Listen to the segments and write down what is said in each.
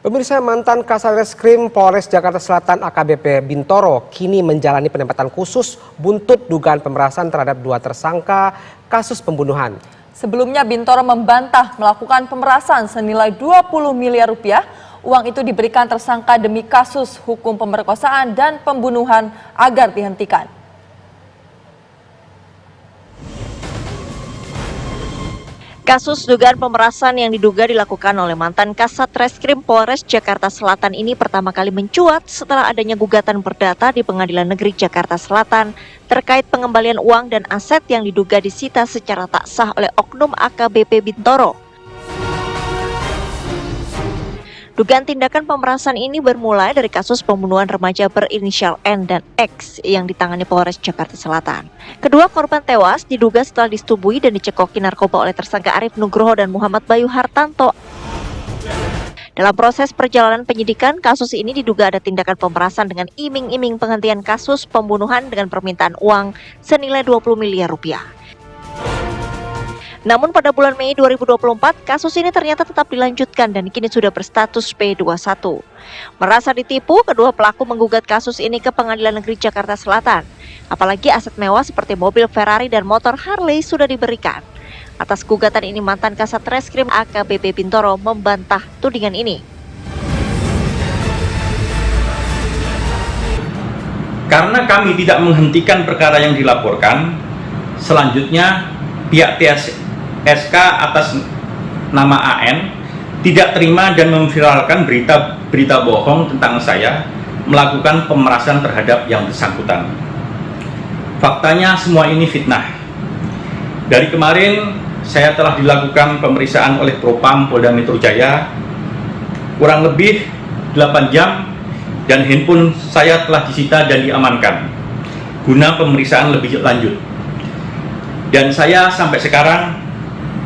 Pemirsa, mantan Kasatreskrim Polres Jakarta Selatan AKBP Bintoro kini menjalani penempatan khusus buntut dugaan pemerasan terhadap 2 tersangka kasus pembunuhan. Sebelumnya Bintoro membantah melakukan pemerasan senilai 20 miliar rupiah. Uang itu diberikan tersangka demi kasus hukum pemerkosaan dan pembunuhan agar dihentikan. Kasus dugaan pemerasan yang diduga dilakukan oleh mantan Kasatreskrim Polres Jakarta Selatan ini pertama kali mencuat setelah adanya gugatan perdata di Pengadilan Negeri Jakarta Selatan terkait pengembalian uang dan aset yang diduga disita secara tak sah oleh oknum AKBP Bintoro. Dugaan tindakan pemerasan ini bermulai dari kasus pembunuhan remaja berinisial N dan X yang ditangani Polres Jakarta Selatan. Kedua korban tewas diduga setelah disetubui dan dicekoki narkoba oleh tersangka Arif Nugroho dan Muhammad Bayu Hartanto. Dalam proses perjalanan penyidikan, kasus ini diduga ada tindakan pemerasan dengan iming-iming penghentian kasus pembunuhan dengan permintaan uang senilai 20 miliar rupiah. Namun pada bulan Mei 2024, kasus ini ternyata tetap dilanjutkan dan kini sudah berstatus P21. Merasa ditipu, kedua pelaku menggugat kasus ini ke Pengadilan Negeri Jakarta Selatan. Apalagi aset mewah seperti mobil Ferrari dan motor Harley sudah diberikan. Atas gugatan ini mantan Kasatreskrim AKBP Bintoro membantah tudingan ini. Karena kami tidak menghentikan perkara yang dilaporkan, selanjutnya pihak SK atas nama AN tidak terima dan memviralkan berita bohong tentang saya melakukan pemerasan terhadap yang bersangkutan. Faktanya semua ini fitnah. Dari kemarin saya telah dilakukan pemeriksaan oleh Propam Polda Metro Jaya kurang lebih 8 jam dan handphone saya telah disita dan diamankan guna pemeriksaan lebih lanjut. Dan saya sampai sekarang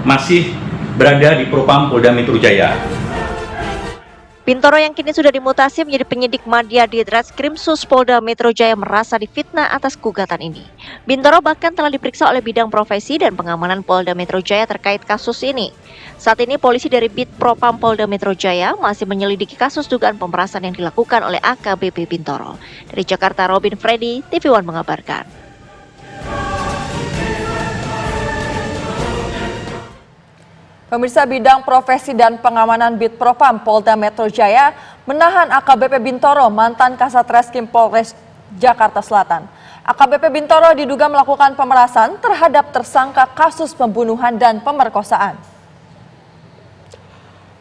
masih berada di Propam Polda Metro Jaya. Bintoro yang kini sudah dimutasi menjadi penyidik Madya di Reskrimsus Polda Metro Jaya merasa difitnah atas gugatan ini. Bintoro bahkan telah diperiksa oleh bidang profesi dan pengamanan Polda Metro Jaya terkait kasus ini. Saat ini polisi dari Bid Propam Polda Metro Jaya masih menyelidiki kasus dugaan pemerasan yang dilakukan oleh AKBP Bintoro. Dari Jakarta, Robin Freddy, TV One mengabarkan. Pemirsa, bidang profesi dan pengamanan Bid Propam Polda Metro Jaya menahan AKBP Bintoro, mantan Kasatreskrim Polres Jakarta Selatan. AKBP Bintoro diduga melakukan pemerasan terhadap tersangka kasus pembunuhan dan pemerkosaan.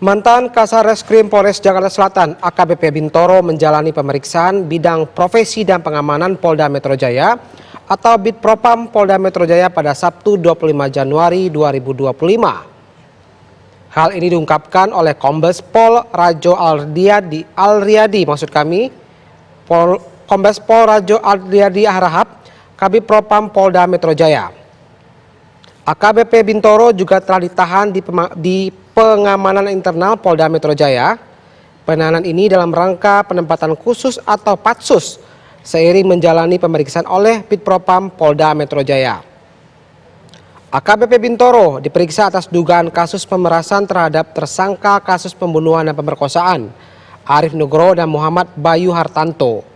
Mantan Kasatreskrim Polres Jakarta Selatan AKBP Bintoro menjalani pemeriksaan bidang profesi dan pengamanan Polda Metro Jaya atau Bid Propam Polda Metro Jaya pada Sabtu 25 Januari 2025. Hal ini diungkapkan oleh Kombes Pol Rajo Kombes Pol Rajo Alriadi Harahap, Kabid Propam Polda Metro Jaya. AKBP Bintoro juga telah ditahan di pengamanan internal Polda Metro Jaya. Penahanan ini dalam rangka penempatan khusus atau patsus seiring menjalani pemeriksaan oleh Bid Propam Polda Metro Jaya. AKBP Bintoro diperiksa atas dugaan kasus pemerasan terhadap tersangka kasus pembunuhan dan pemerkosaan Arif Nugroho dan Muhammad Bayu Hartanto.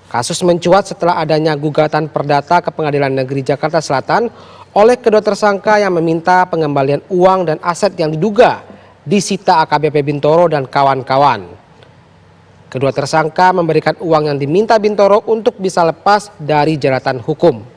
Kasus mencuat setelah adanya gugatan perdata ke Pengadilan Negeri Jakarta Selatan oleh kedua tersangka yang meminta pengembalian uang dan aset yang diduga disita AKBP Bintoro dan kawan-kawan. Kedua tersangka memberikan uang yang diminta Bintoro untuk bisa lepas dari jeratan hukum.